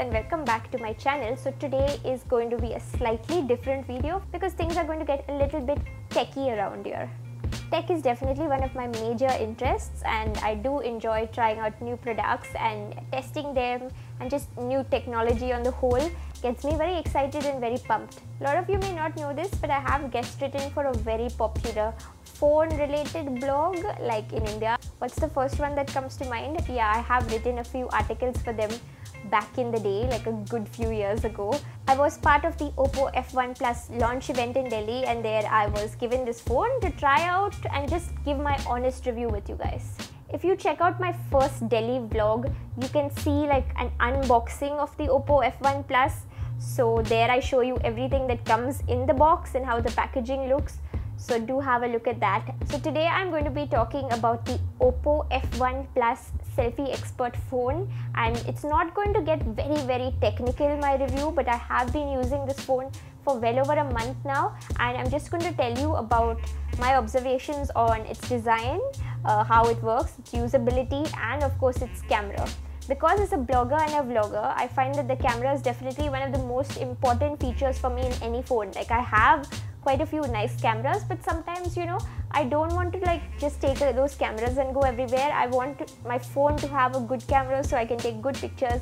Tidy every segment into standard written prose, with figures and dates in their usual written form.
and welcome back to my channel. So today is going to be a slightly different video because things are going to get a little bit techy around here. Tech is definitely one of my major interests and I do enjoy trying out new products and testing them, and just new technology on the whole gets me very excited and very pumped. A lot of you may not know this, but I have guest written for a very popular phone related blog like in India. What's the first one that comes to mind? Yeah, I have written a few articles for them back in the day, like a good few years ago. I was part of the OPPO F1 Plus launch event in Delhi, and there I was given this phone to try out and just give my honest review with you guys. If you check out my first Delhi vlog, you can see like an unboxing of the OPPO F1 Plus. So there I show you everything that comes in the box and how the packaging looks. So do have a look at that. So today I'm going to be talking about the OPPO F1 Plus selfie expert phone, and it's not going to get very technical my review, but I have been using this phone for well over a month now, and I'm just going to tell you about my observations on its design, how it works, its usability, and of course its camera. Because as a blogger and a vlogger, I find that the camera is definitely one of the most important features for me in any phone. Like, I have quite a few nice cameras, but sometimes, you know, I don't want to like just take those cameras and go everywhere. I want my phone to have a good camera so I can take good pictures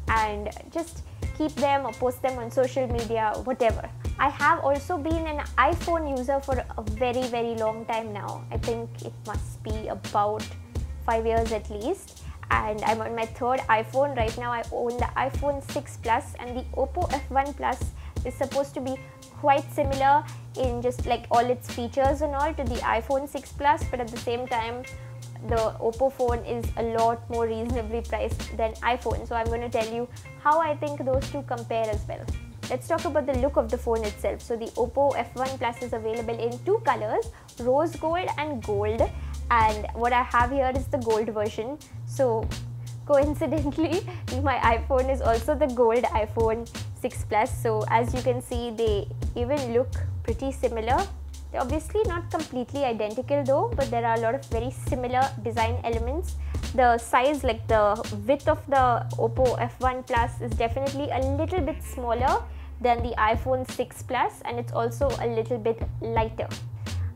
and just keep them or post them on social media, whatever. I have also been an iPhone user for a very long time now. I think it must be about 5 years at least, and I'm on my third iPhone right now. I own the iPhone 6 Plus, and the OPPO F1 Plus is supposed to be quite similar in just like all its features and all to the iPhone 6 Plus, but at the same time the OPPO phone is a lot more reasonably priced than iPhone. So I'm going to tell you how I think those two compare as well. Let's talk about the look of the phone itself. So the OPPO F1 Plus is available in two colors, rose gold and gold, and what I have here is the gold version. So coincidentally my iPhone is also the gold iPhone 6 Plus, so as you can see they even look pretty similar. They're obviously not completely identical though, but there are a lot of very similar design elements. The size, like the width of the OPPO F1 Plus is definitely a little bit smaller than the iPhone 6 Plus, and it's also a little bit lighter.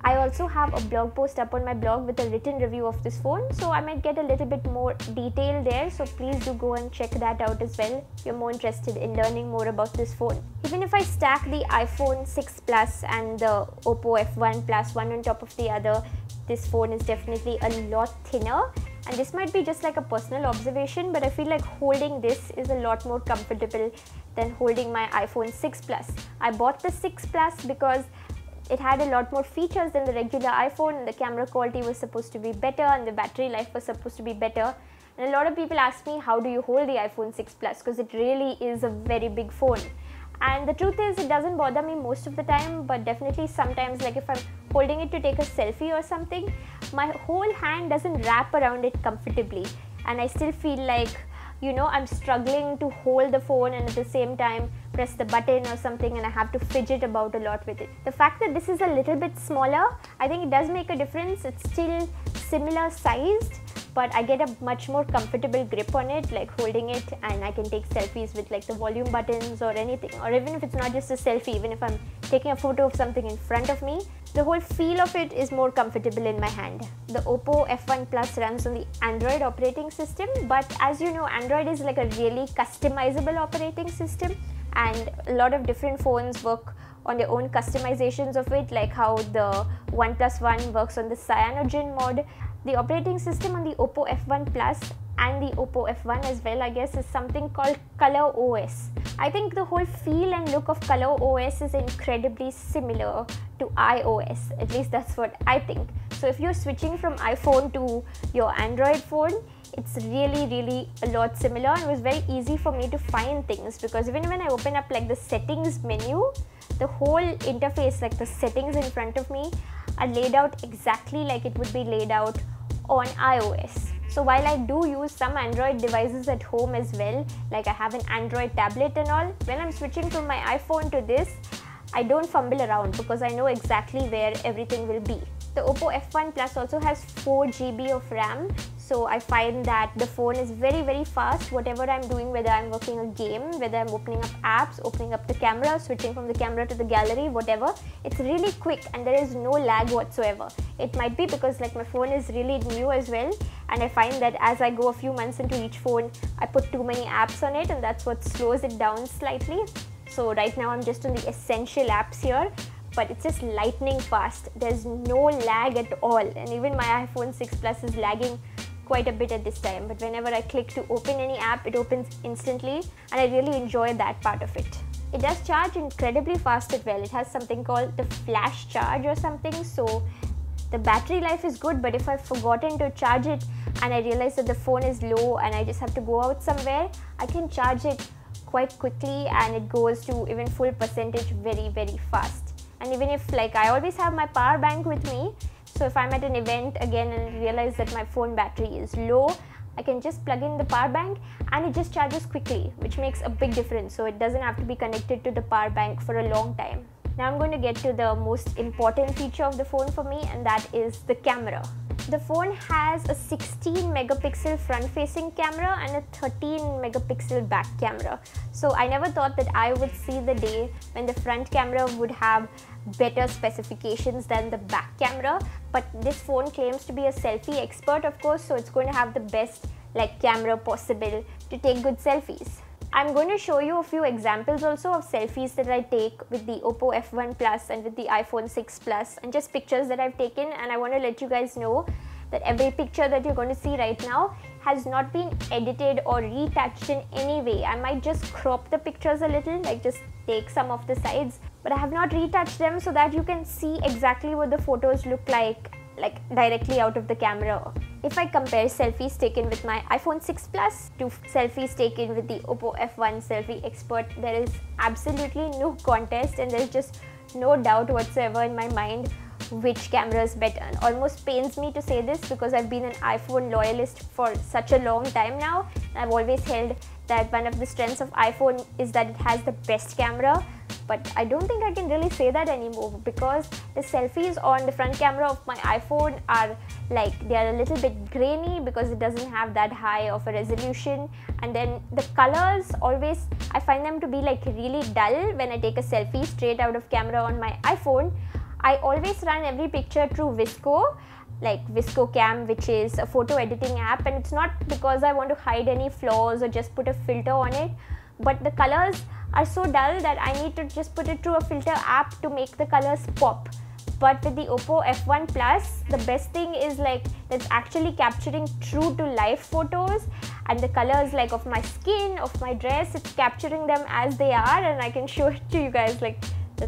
I also have a blog post up on my blog with a written review of this phone, so I might get a little bit more detail there, so please do go and check that out as well if you're more interested in learning more about this phone. Even if I stack the iPhone 6 Plus and the OPPO F1 Plus one on top of the other, this phone is definitely a lot thinner, and this might be just like a personal observation, but I feel like holding this is a lot more comfortable than holding my iPhone 6 Plus. I bought the 6 Plus because it had a lot more features than the regular iPhone, and the camera quality was supposed to be better and the battery life was supposed to be better. And a lot of people ask me, how do you hold the iPhone 6 Plus, because it really is a very big phone. And the truth is, it doesn't bother me most of the time, but definitely sometimes, like if I'm holding it to take a selfie or something, my whole hand doesn't wrap around it comfortably, and I still feel like, you know, I'm struggling to hold the phone and at the same time press the button or something, and I have to fidget about a lot with it. The fact that this is a little bit smaller, I think it does make a difference. It's still similar sized, but I get a much more comfortable grip on it, like holding it, and I can take selfies with like the volume buttons or anything, or even if it's not just a selfie, even if I'm taking a photo of something in front of me, the whole feel of it is more comfortable in my hand. The OPPO F1 Plus runs on the Android operating system, but as you know, Android is like a really customizable operating system, and a lot of different phones work on their own customizations of it, like how the OnePlus One works on the cyanogen mod. The operating system on the OPPO F1 Plus and the OPPO F1 as well, I guess, is something called Color OS. I think the whole feel and look of Color OS is incredibly similar to iOS, at least that's what I think. So if you're switching from iPhone to your Android phone, it's really a lot similar, and it was very easy for me to find things, because even when I open up like the settings menu, the whole interface, like the settings in front of me, are laid out exactly like it would be laid out on iOS. So while I do use some Android devices at home as well, like I have an Android tablet and all, when I'm switching from my iPhone to this, I don't fumble around because I know exactly where everything will be. The OPPO F1 Plus also has 4 GB of RAM, so I find that the phone is very fast. Whatever I'm doing, whether I'm working a game, whether I'm opening up apps, opening up the camera, switching from the camera to the gallery, whatever, it's really quick and there is no lag whatsoever. It might be because like my phone is really new as well, and I find that as I go a few months into each phone, I put too many apps on it, and that's what slows it down slightly. So right now I'm just on the essential apps here, but it's just lightning fast. There's no lag at all, and even my iPhone 6 Plus is lagging quite a bit at this time, but whenever I click to open any app, it opens instantly, and I really enjoy that part of it. It does charge incredibly fast as well. It has something called the flash charge or something, so the battery life is good, but if I've forgotten to charge it and I realize that the phone is low and I just have to go out somewhere, I can charge it quite quickly and it goes to even full percentage very fast. And even if like I always have my power bank with me, so if I'm at an event again and realize that my phone battery is low, I can just plug in the power bank and it just charges quickly, which makes a big difference. So it doesn't have to be connected to the power bank for a long time. Now I'm going to get to the most important feature of the phone for me, and that is the camera. The phone has a 16 megapixel front facing camera and a 13 megapixel back camera. So I never thought that I would see the day when the front camera would have better specifications than the back camera, but this phone claims to be a selfie expert, of course, so it's going to have the best like camera possible to take good selfies. I'm going to show you a few examples also of selfies that I take with the OPPO F1 Plus and with the iPhone 6 Plus, and just pictures that I've taken, and I want to let you guys know that every picture that you're going to see right now has not been edited or retouched in any way. I might just crop the pictures a little, like just take some of the sides, but I have not retouched them so that you can see exactly what the photos look like directly out of the camera. If I compare selfies taken with my iPhone 6 Plus to selfies taken with the OPPO F1 Selfie Expert, there is absolutely no contest, and there is just no doubt whatsoever in my mind which camera is better. It almost pains me to say this because I've been an iPhone loyalist for such a long time now, and I've always held that one of the strengths of iPhone is that it has the best camera. But I don't think I can really say that anymore, because the selfies on the front camera of my iPhone are like, they are a little bit grainy because it doesn't have that high of a resolution, and then the colors always, I find them to be like really dull when I take a selfie straight out of camera on my iPhone. I always run every picture through Visco, like Visco Cam, which is a photo editing app, and it's not because I want to hide any flaws or just put a filter on it, but the colors are so dull that I need to just put it through a filter app to make the colors pop. But with the OPPO F1 Plus, the best thing is like it's actually capturing true to life photos, and the colors like of my skin, of my dress, it's capturing them as they are, and I can show it to you guys like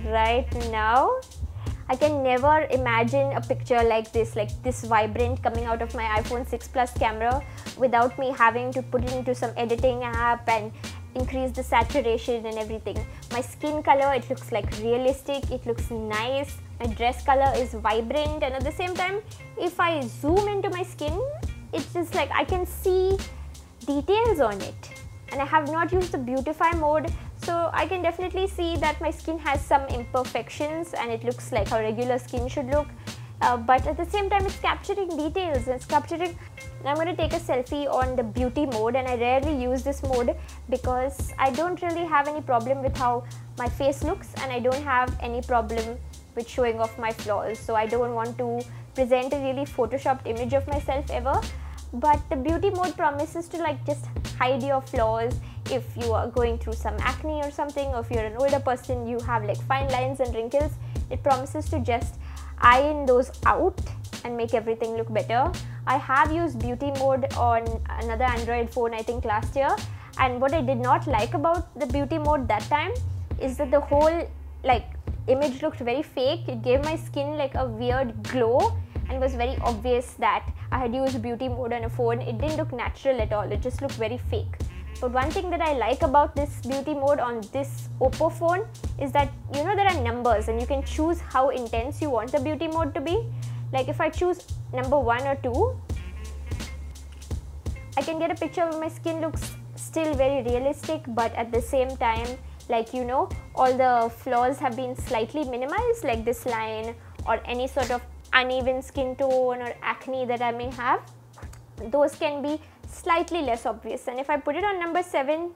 right now. I can never imagine a picture like this vibrant coming out of my iPhone 6 Plus camera without me having to put it into some editing app and increase the saturation and everything. My skin color, it looks like realistic, it looks nice. My dress color is vibrant, and at the same time, if I zoom into my skin, it's just like I can see details on it. And I have not used the beautify mode, so I can definitely see that my skin has some imperfections and it looks like how regular skin should look. But at the same time, it's capturing details, and it's capturing. I'm going to take a selfie on the beauty mode, and I rarely use this mode because I don't really have any problem with how my face looks, and I don't have any problem with showing off my flaws, so I don't want to present a really photoshopped image of myself ever. But the beauty mode promises to like just hide your flaws if you are going through some acne or something, or if you're an older person, you have like fine lines and wrinkles. It promises to just iron those out and make everything look better. I have used beauty mode on another Android phone, I think last year, and what I did not like about the beauty mode that time is that the whole like image looked very fake. It gave my skin like a weird glow, and was very obvious that I had used beauty mode on a phone. It didn't look natural at all, it just looked very fake. But one thing that I like about this beauty mode on this OPPO phone is that, you know, there are numbers and you can choose how intense you want the beauty mode to be. Like if I choose number 1 or 2, I can get a picture where my skin looks still very realistic, but at the same time, like, you know, all the flaws have been slightly minimized, like this line or any sort of uneven skin tone or acne that I may have, those can be slightly less obvious. And if I put it on number 7,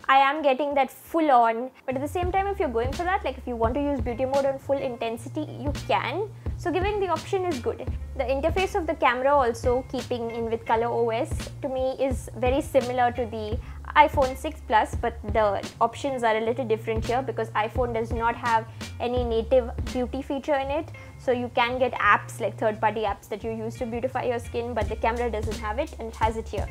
I am getting that full on, but at the same time, if you're going for that, like if you want to use beauty mode on full intensity, you can. So giving the option is good. The interface of the camera also, keeping in with ColorOS, to me is very similar to the iPhone 6 Plus, but the options are a little different here because iPhone does not have any native beauty feature in it. So you can get apps like third-party apps that you use to beautify your skin, but the camera doesn't have it, and it has it here.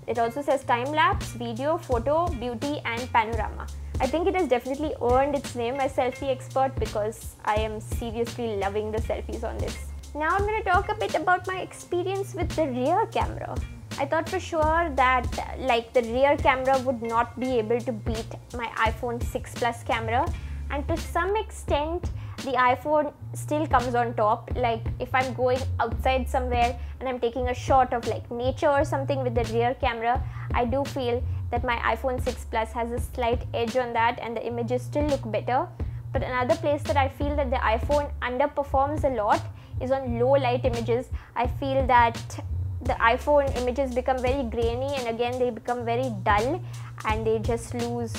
It also says time-lapse, video, photo, beauty and panorama. I think it has definitely earned its name as Selfie Expert because I am seriously loving the selfies on this. Now I'm going to talk a bit about my experience with the rear camera. I thought for sure that like the rear camera would not be able to beat my iPhone 6 Plus camera, and to some extent the iPhone still comes on top. Like if I'm going outside somewhere and I'm taking a shot of like nature or something with the rear camera, I do feel that my iPhone 6 Plus has a slight edge on that and the images still look better. But another place that I feel that the iPhone underperforms a lot is on low light images. I feel that the iPhone images become very grainy, and again they become very dull and they just lose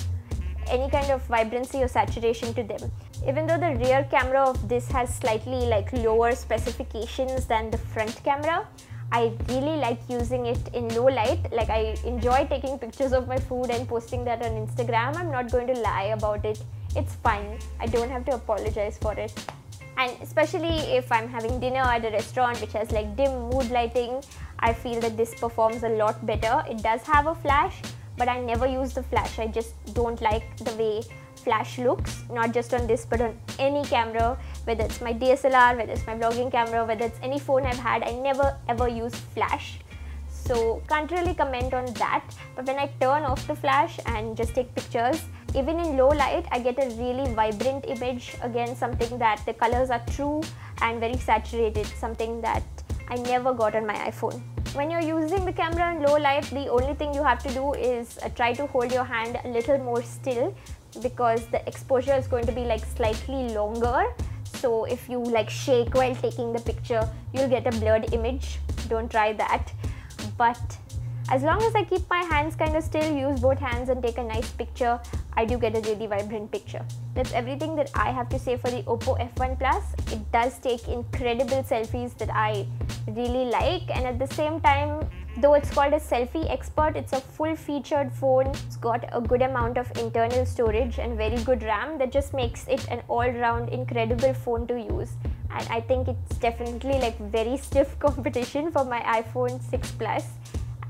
any kind of vibrancy or saturation to them. Even though the rear camera of this has slightly like lower specifications than the front camera, I really like using it in low light. Like I enjoy taking pictures of my food and posting that on Instagram. I'm not going to lie about it. It's fine. I don't have to apologize for it. And especially if I'm having dinner at a restaurant which has like dim mood lighting, I feel that this performs a lot better. It does have a flash, but I never use the flash. I just don't like the way flash looks, not just on this but on any camera, whether it's my DSLR, whether it's my vlogging camera, whether it's any phone I've had, I never ever use flash. So can't really comment on that. But when I turn off the flash and just take pictures, even in low light, I get a really vibrant image. Again, something that the colors are true and very saturated, something that I never got on my iPhone. When you're using the camera in low light, the only thing you have to do is try to hold your hand a little more still, because the exposure is going to be like slightly longer. So if you like shake while taking the picture, you'll get a blurred image. Don't try that. But as long as I keep my hands kind of still, use both hands and take a nice picture, I do get a really vibrant picture. That's everything that I have to say for the OPPO F1 Plus. It does take incredible selfies that I really like, and at the same time, though it's called a Selfie Expert, it's a full-featured phone. It's got a good amount of internal storage and very good RAM that just makes it an all-round incredible phone to use. And I think it's definitely like very stiff competition for my iPhone 6 Plus.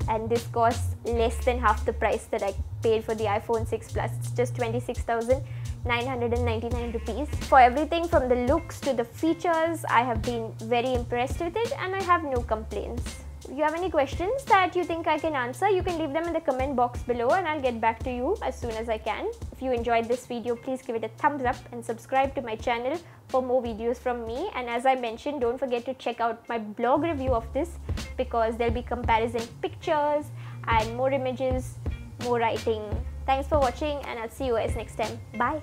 And this costs less than half the price that I paid for the iPhone 6 Plus. It's just 26,999 rupees. For everything from the looks to the features, I have been very impressed with it and I have no complaints. If you have any questions that you think I can answer, you can leave them in the comment box below and I'll get back to you as soon as I can. If you enjoyed this video, please give it a thumbs up and subscribe to my channel for more videos from me. And as I mentioned, don't forget to check out my blog review of this, because there'll be comparison pictures and more images, more writing. Thanks for watching and I'll see you guys next time. Bye.